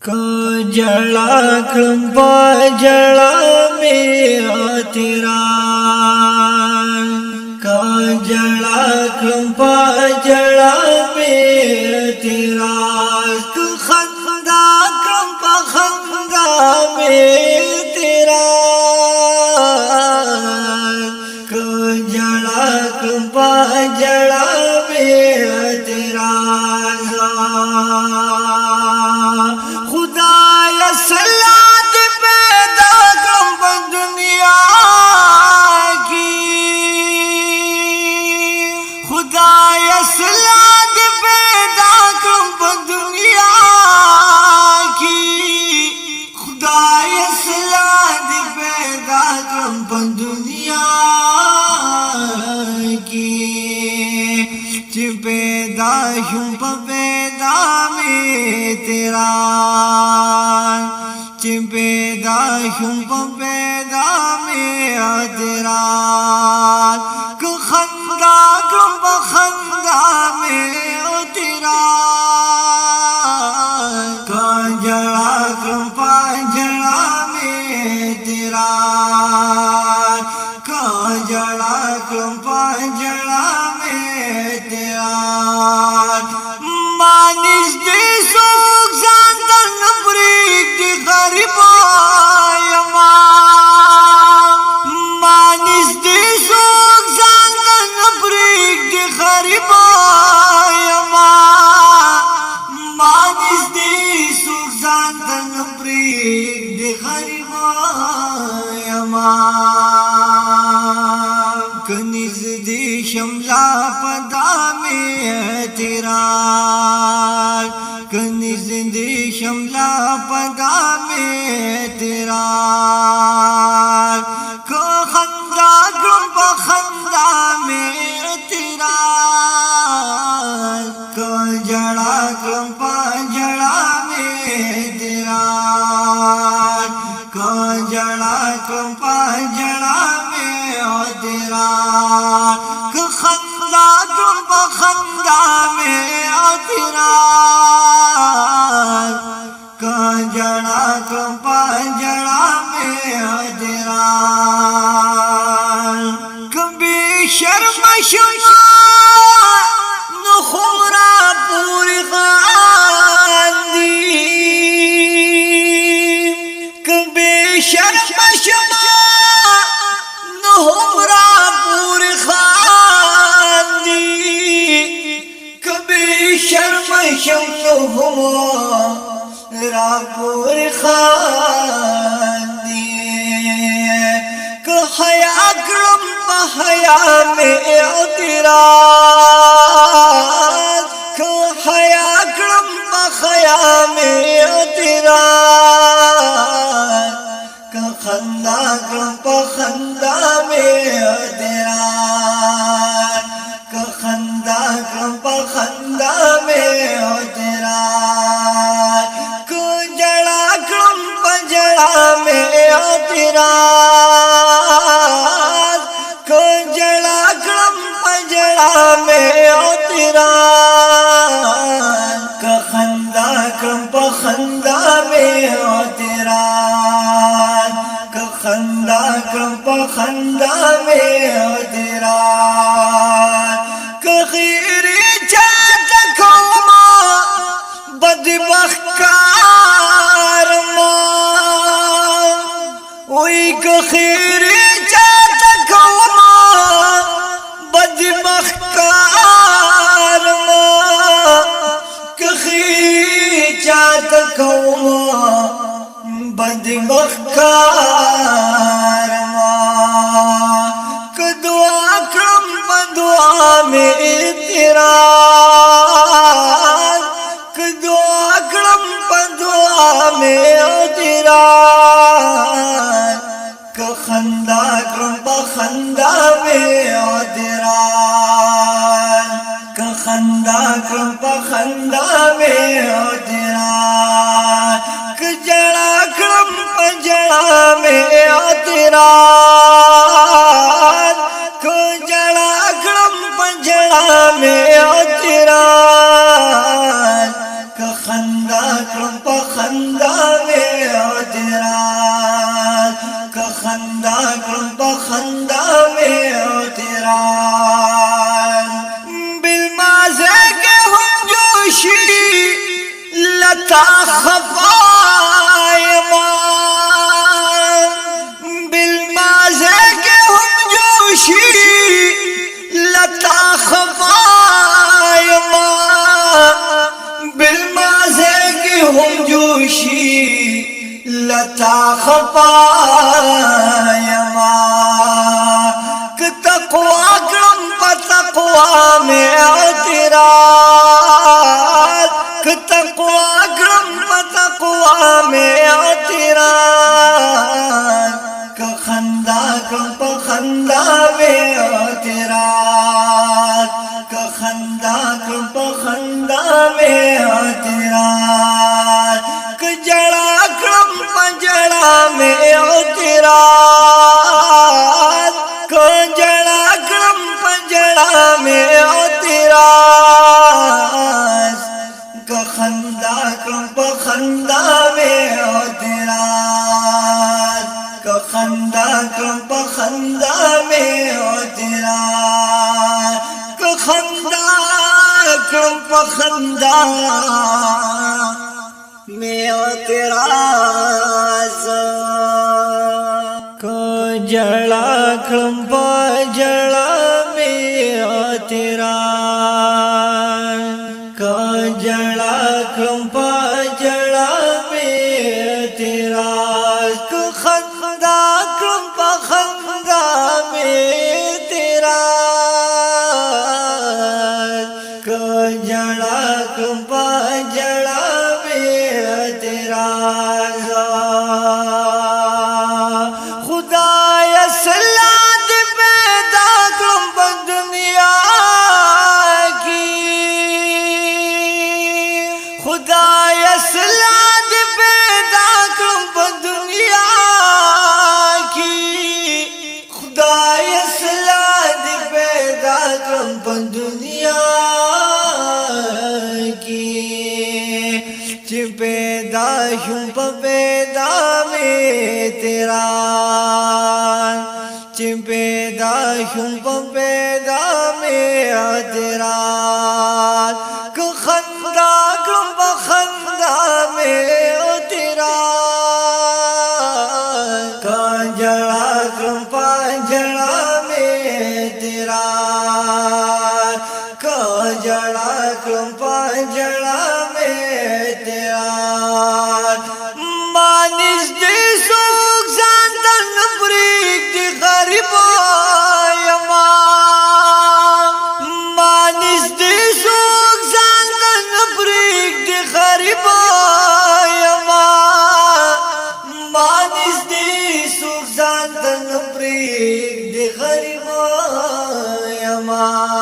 जड़ा कृपा जड़ा मेरा तेरा का जड़ा कृपा जड़ा मेरा तेरा खंदा कृपा खंदा में तेरा का जड़ा कृपा जड़ा मेरा तेरा सलाद पैदा कम दुनिया की खुदाया सलाद पैदा कम दुनिया की खुदाया सलाद पैदा कम दुनिया की पैदा हूँ पैदा में तेरा पैदा हूँ पैदा में तेरा खंदा खंदा में तेरा जड़ा कृपा जड़ा में तेरा जड़ा कृपा जड़ा में तेरा मानिस दे सुख शांतन प्रीत गरीबायमा मानिस दे सुख शांतन प्रीत गरीबायमा मानिस दे सुख शांतन प्रीत गरीबायमा कनिज दे शमला पदा में तेरा कनिज दे शमला पदा में तेरा खंदा कृपा खंदा में तेरा जड़ा कृपा जड़ा में तेरा जड़ा कृपा जड़ा में तेरा खंदा कृपा खंदा में तेरा जड़ा कृपा जड़ा में तेरा कभी शर्म शमा नुखुरा पूरी खांदी कभी शर्म शमा नुखुरा पूरी खांदी कभी शर्म शमा रापुर खांदी हया क्रम हया में तेरा हया क्रम हया में तेरा खंदा क्रम खंदा में तेरा खंदा क्रम खंदा में तेरा जड़ा में तेरा जड़ा क्रम जड़ा में तेरा खंदा क्रम खंदा में तेरा खंदा क्रम खंदा में तेरा खीरे चाट खौमा बदबख्त खीर चाट कौमा बदबख्तार खीर चाट कौमा बदबख्तार दुआ क्रम दुआ में तेरा दुआ क्रम दुआ में तेरा खंदा कृपा खंदा में तेरा खंदा कृपा खंदा में तेरा जड़ा कृपा जड़ा में तेरा जड़ा कृपा जड़ा में तेरा खंदा کرم پا خندا میں او تیرا کہ خندا کرم پا خندا میں او تیرا بالمازے کے ہم جوشی لتا خفائما بالمازے کے ہم جوشی لتا خفائما بالمازے کے ہم جوشی لتا خفائما کہ تقوی کرم پا تقوی میں اعتراض کہ تقوی کرم پا تقوی میں اعتراض کہ خندا کرم پا خندا میں اعتراض کہ خندا کرم پا خندا میں اعتراض کہ جڑا کرم پا جڑا میں اعتراض کہ جڑا کرم پا جڑا میں اعتراض کہ خندا کرم پا خندا میں اعتراض کہ خندا کرم پا خندا میں اعتراض کہ خندا کرم پا خندا میں اعتراض کہ جڑا کرم پا جڑا میں اعتراض کہ جڑا کرم پا جڑا میں اعتراض کہ خندا کرم پا خندا میں اعتراض کہ جڑا کرم پا جڑا میں اعتراض خدایا صلاة پیدا کرم پا دنیا کی خدایا صلاة پیدا کرم پا دنیا کی خدایا صلاة پیدا کرم پا دنیا کی چی پیدا ہوں پا پیدا میں تیرا چی پیدا ہوں پا پیدا میں تیرا کہ خندا کرم پا خندا میں تیرا کہ جڑا کرم پا جڑا میں تیرا کہ جڑا کرم پا جڑا میں تیرا مانس دی سوک زانتن پریک دی غریب آیما مانس دی سوک زانتن پریک دی غریب آیما مانس دی سوک زانتن پریک دی غریب آیما